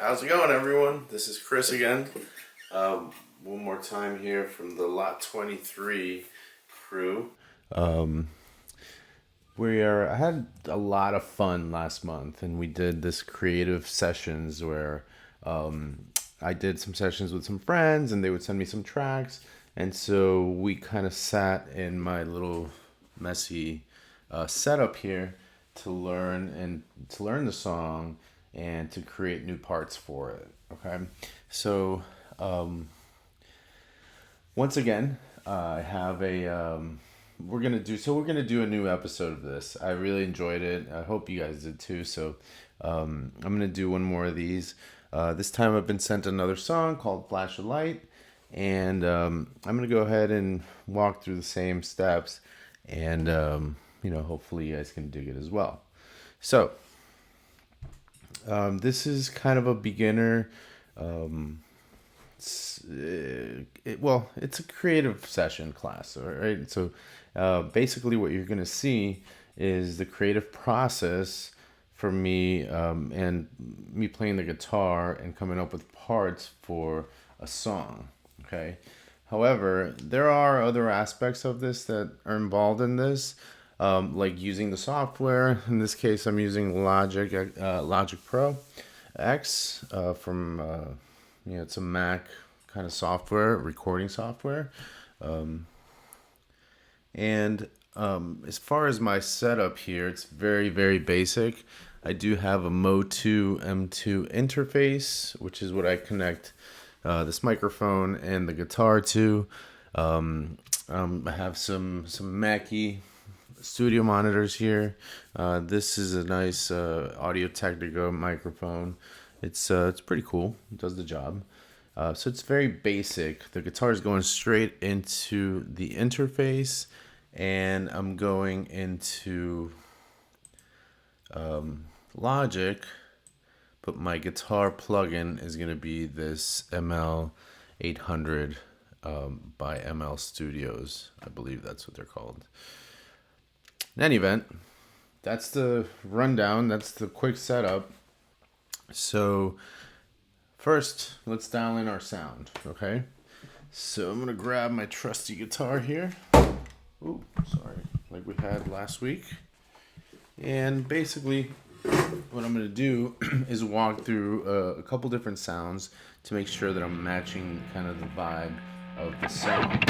How's it going, everyone? This is Chris again. One more time here from the Lot 23 crew. I had a lot of fun last month, and we did this creative sessions where I did some sessions with some friends, and they would send me some tracks, and so we kind of sat in my little messy setup here to learn the song and to create new parts for it. Okay, so once again, I have we're gonna do a new episode of this. I really enjoyed it. I hope you guys did too. So I'm gonna do one more of these. This time I've been sent another song called "Flash of Light," and I'm gonna go ahead and walk through the same steps, and hopefully you guys can dig it as well. So this is kind of a beginner. It's a creative session class, all right? So basically, what you're going to see is the creative process for me and me playing the guitar and coming up with parts for a song, okay? However, there are other aspects of this that are involved in this, like using the software. In this case, I'm using Logic Pro X it's a Mac kind of software, recording software. And as far as my setup here, it's very, very basic. I do have a Mo2 M2 interface, which is what I connect this microphone and the guitar to. I have some Mackie studio monitors here. This is a nice Audio Technica microphone. It's pretty cool. It does the job. So it's very basic. The guitar is going straight into the interface, and I'm going into Logic, but my guitar plugin is going to be this ML800 by ML Studios. I believe that's what they're called. In any event, that's the rundown. That's the quick setup. So first, let's dial in our sound, okay? So I'm gonna grab my trusty guitar here. Ooh, sorry, like we had last week. And basically, what I'm gonna do is walk through a couple different sounds to make sure that I'm matching kind of the vibe of the song.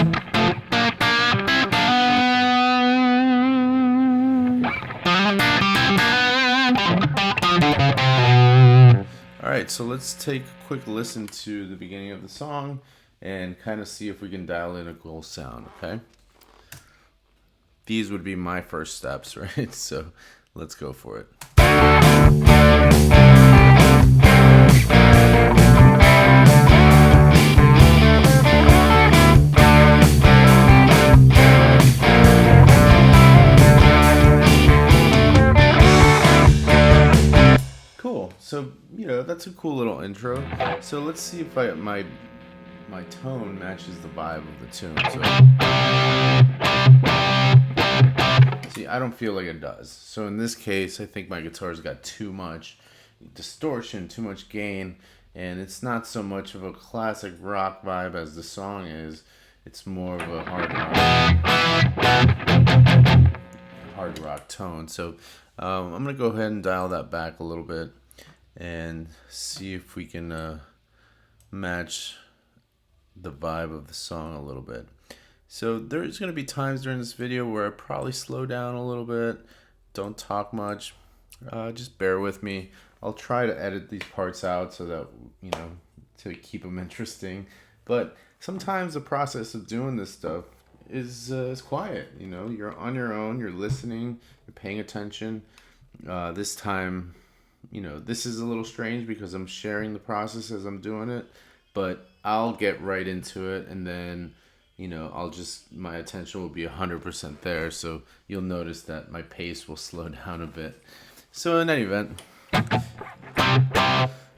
Alright, so let's take a quick listen to the beginning of the song and kind of see if we can dial in a cool sound, okay? These would be my first steps, right? So let's go for it. Cool. So, that's a cool little intro. So let's see if my tone matches the vibe of the tune. So, see, I don't feel like it does. So in this case, I think my guitar's got too much distortion, too much gain, and it's not so much of a classic rock vibe as the song is. It's more of a hard rock tone. So I'm gonna go ahead and dial that back a little bit and see if we can match the vibe of the song a little bit. So there's going to be times during this video where I probably slow down a little bit, don't talk much, just bear with me. I'll try to edit these parts out so that, to keep them interesting. But sometimes the process of doing this stuff is quiet. You're on your own, you're listening, you're paying attention. This time, this is a little strange because I'm sharing the process as I'm doing it, but I'll get right into it, and then, my attention will be 100% there, so you'll notice that my pace will slow down a bit. So in any event,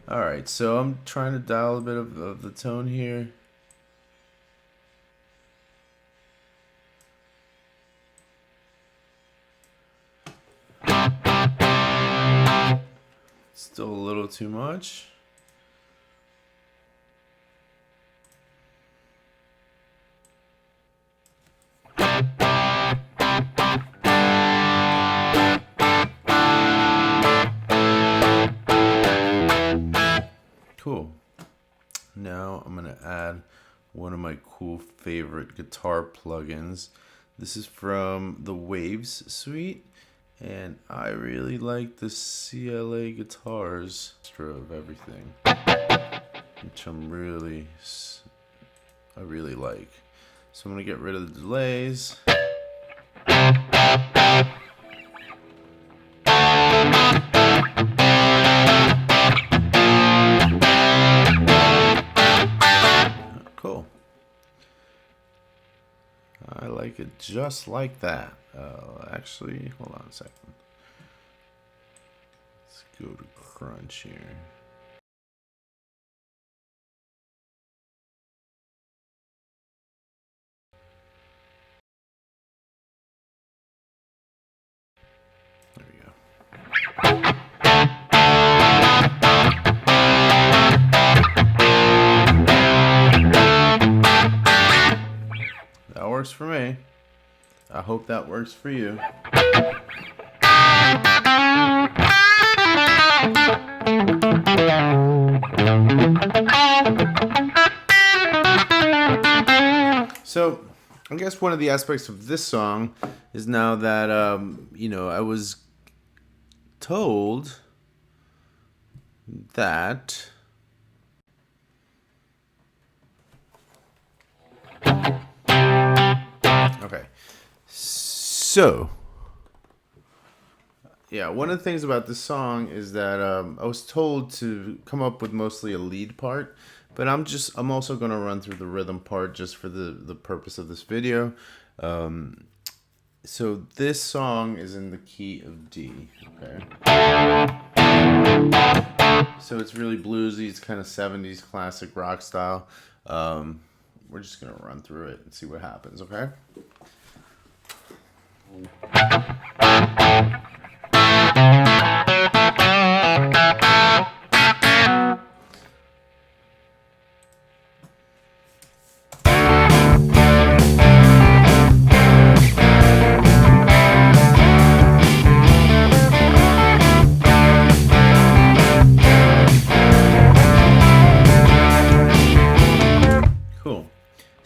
alright, so I'm trying to dial a bit of the tone here. Still a little too much. Cool. Now I'm going to add one of my cool favorite guitar plugins. This is from the Waves suite, and I really like the CLA guitars of everything, which I really like. So I'm going to get rid of the delays. Cool. I like it just like that. Actually, hold on a second. Let's go to Crunch here. There we go. That works for me. I hope that works for you. So, I guess one of the aspects of this song is now that, I was told that okay, so yeah, one of the things about this song is that I was told to come up with mostly a lead part, but I'm also going to run through the rhythm part just for the purpose of this video. So this song is in the key of D, okay? So it's really bluesy, it's kind of 70s classic rock style. We're just going to run through it and see what happens, okay?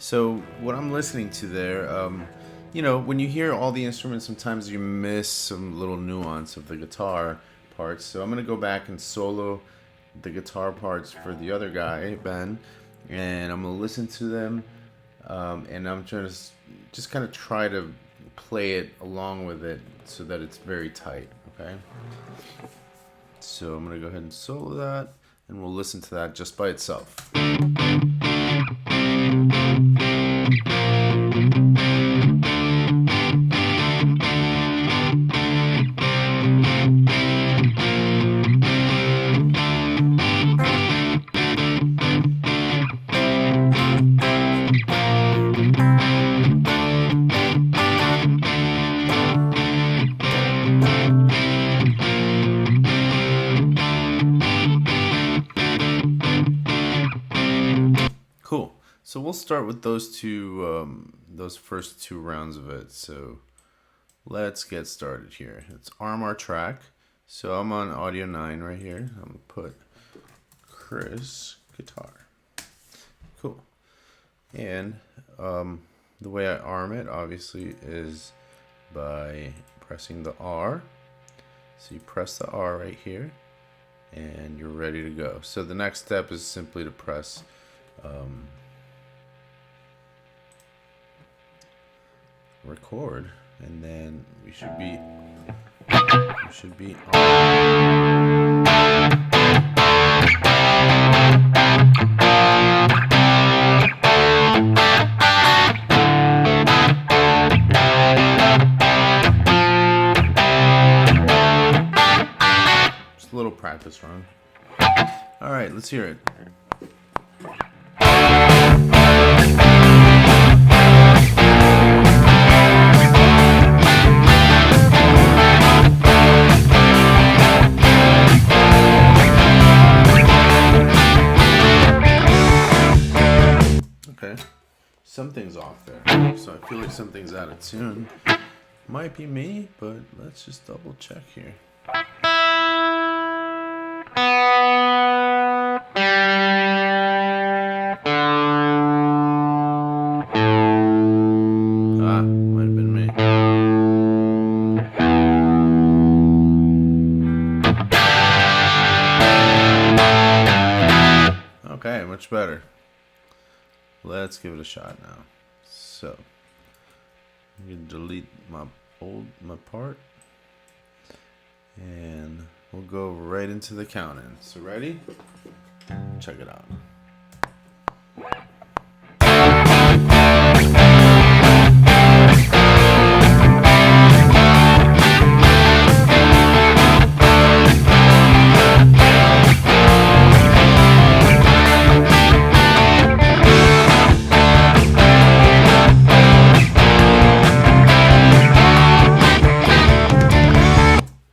So what I'm listening to there, when you hear all the instruments, sometimes you miss some little nuance of the guitar parts. So I'm going to go back and solo the guitar parts for the other guy, Ben, and I'm going to listen to them, and I'm trying to just kind of try to play it along with it so that it's very tight, okay? So I'm going to go ahead and solo that, and we'll listen to that just by itself. Cool. So we'll start with those first two rounds of it. So let's get started here. Let's arm our track. So I'm on Audio 9 right here. I'm gonna put Chris guitar. Cool. And the way I arm it, obviously, is by pressing the R. So you press the R right here, and you're ready to go. So the next step is simply to press record, and then we should be on. Just a little practice run. All right, let's hear it. Something's off there. So so I feel like something's out of tune. Might be me, but let's just double check here. Might have been me. Okay, much better. Let's give it a shot now. So, I'm gonna delete my part, and we'll go right into the count-in. So ready? Check it out.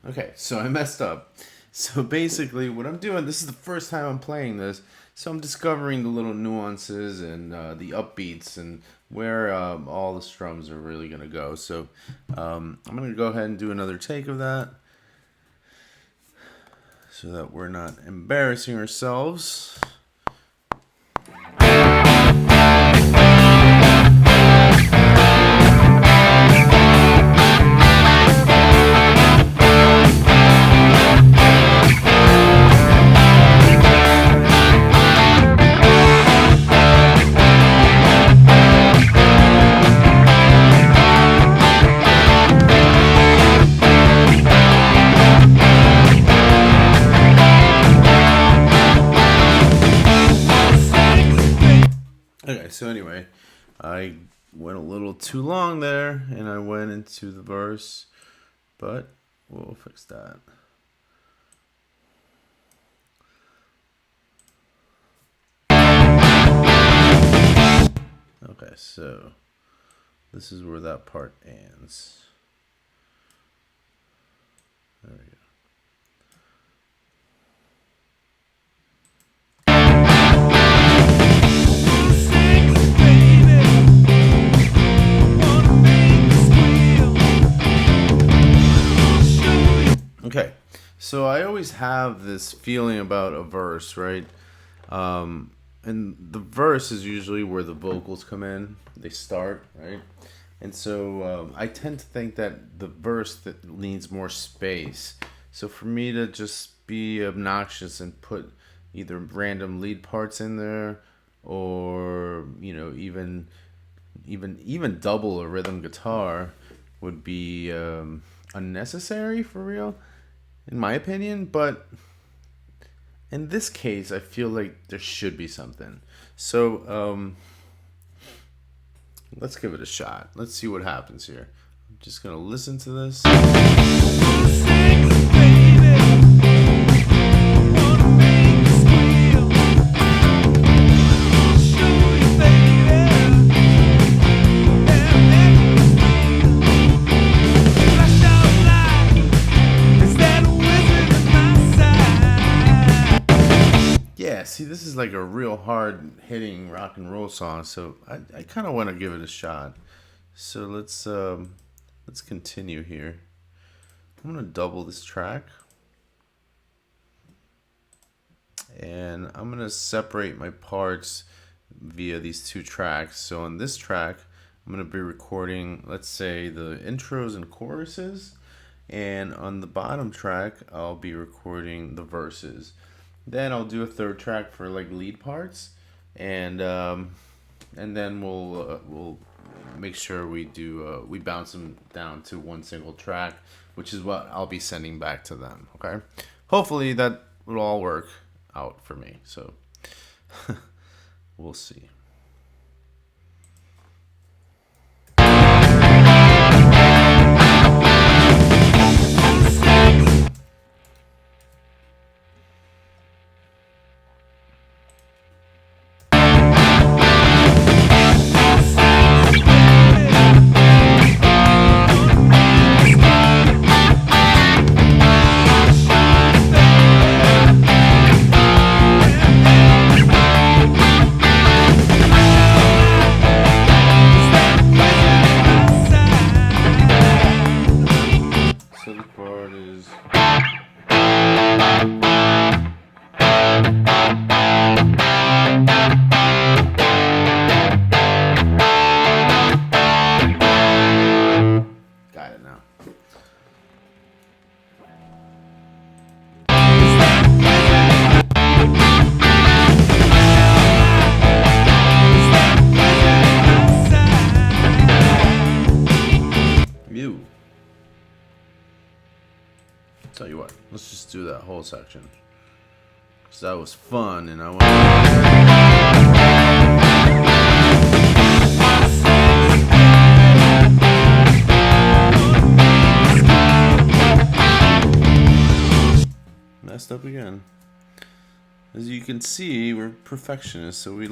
Okay, so I messed up. So basically what I'm doing, this is the first time I'm playing this, so I'm discovering the little nuances and the upbeats and where all the strums are really going to go. So I'm going to go ahead and do another take of that so that we're not embarrassing ourselves. Okay, so anyway, I went a little too long there, and I went into the verse, but we'll fix that. Okay, so this is where that part ends. There we go. Okay, so I always have this feeling about a verse, right? And the verse is usually where the vocals come in. They start, right? And so I tend to think that the verse that needs more space. So for me to just be obnoxious and put either random lead parts in there, or even double a rhythm guitar would be unnecessary, for real, in my opinion. But in this case, I feel like there should be something. So let's give it a shot. Let's see what happens here. I'm just gonna listen to this. See, this is like a real hard hitting rock and roll song, so I kind of want to give it a shot. So let's continue here. I'm gonna double this track, and I'm gonna separate my parts via these two tracks. So on this track, I'm gonna be recording, let's say, the intros and choruses, and on the bottom track, I'll be recording the verses. Then I'll do a third track for like lead parts, and then we'll make sure we bounce them down to one single track, which is what I'll be sending back to them. Okay, hopefully that will all work out for me. So we'll see. whole section. So that was fun, and I want. Messed up again. As you can see, we're perfectionists, so we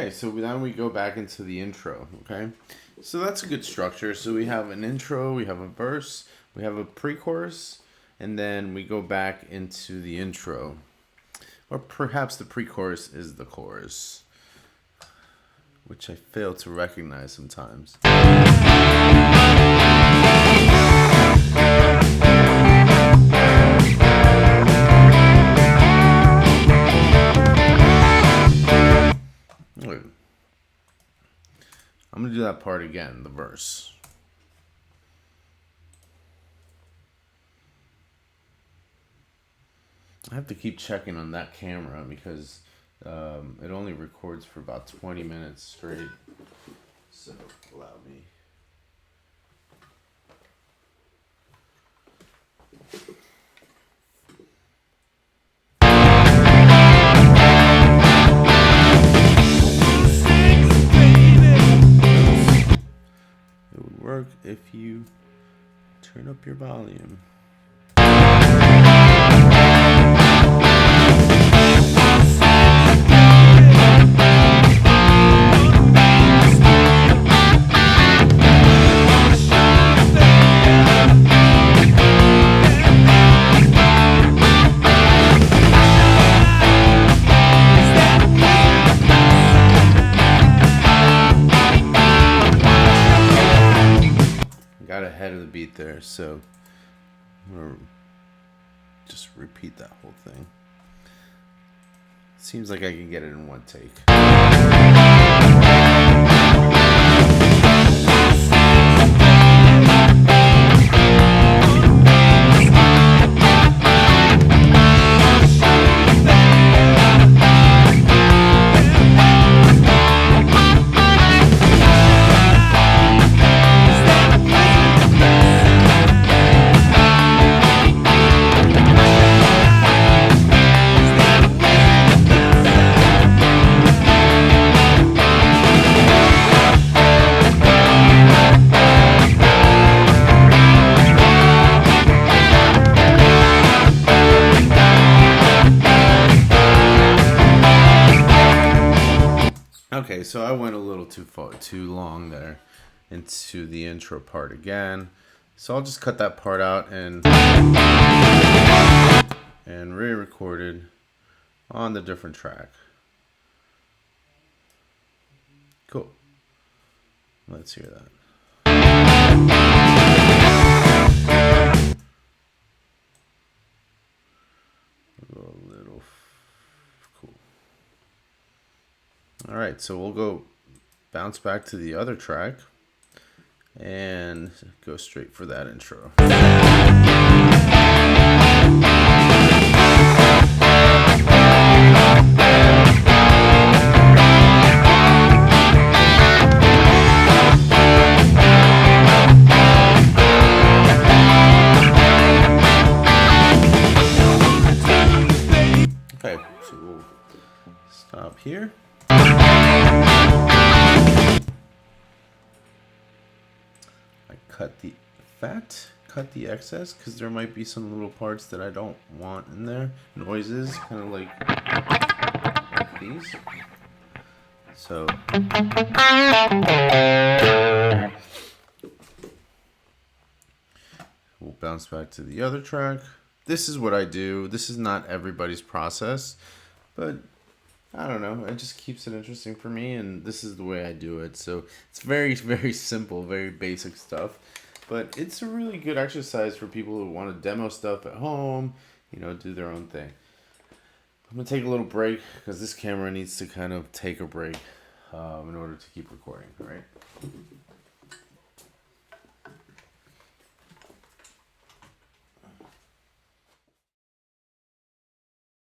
so now we go back into the intro, okay? So that's a good structure. So we have an intro, we have a verse, we have a pre-chorus, and then we go back into the intro. Or perhaps the pre-chorus is the chorus, which I fail to recognize sometimes. I'm going to do that part again, the verse. I have to keep checking on that camera because it only records for about 20 minutes straight. So, allow me. Work if you turn up your volume. Got ahead of the beat there, so I'm gonna just repeat that whole thing. Seems like I can get it in one take. Okay, so I went a little too long there into the intro part again. So I'll just cut that part out and re-record it on the different track. Cool. Let's hear that. A little cool. All right, so we'll go bounce back to the other track and go straight for that intro. Okay, so we'll stop here. Cut the excess because there might be some little parts that I don't want in there. Noises, kind of like these. So we'll bounce back to the other track. This is what I do. This is not everybody's process, but I don't know. It just keeps it interesting for me, and this is the way I do it. So it's very, very simple, very basic stuff. But it's a really good exercise for people who want to demo stuff at home, do their own thing. I'm going to take a little break because this camera needs to kind of take a break in order to keep recording, all right?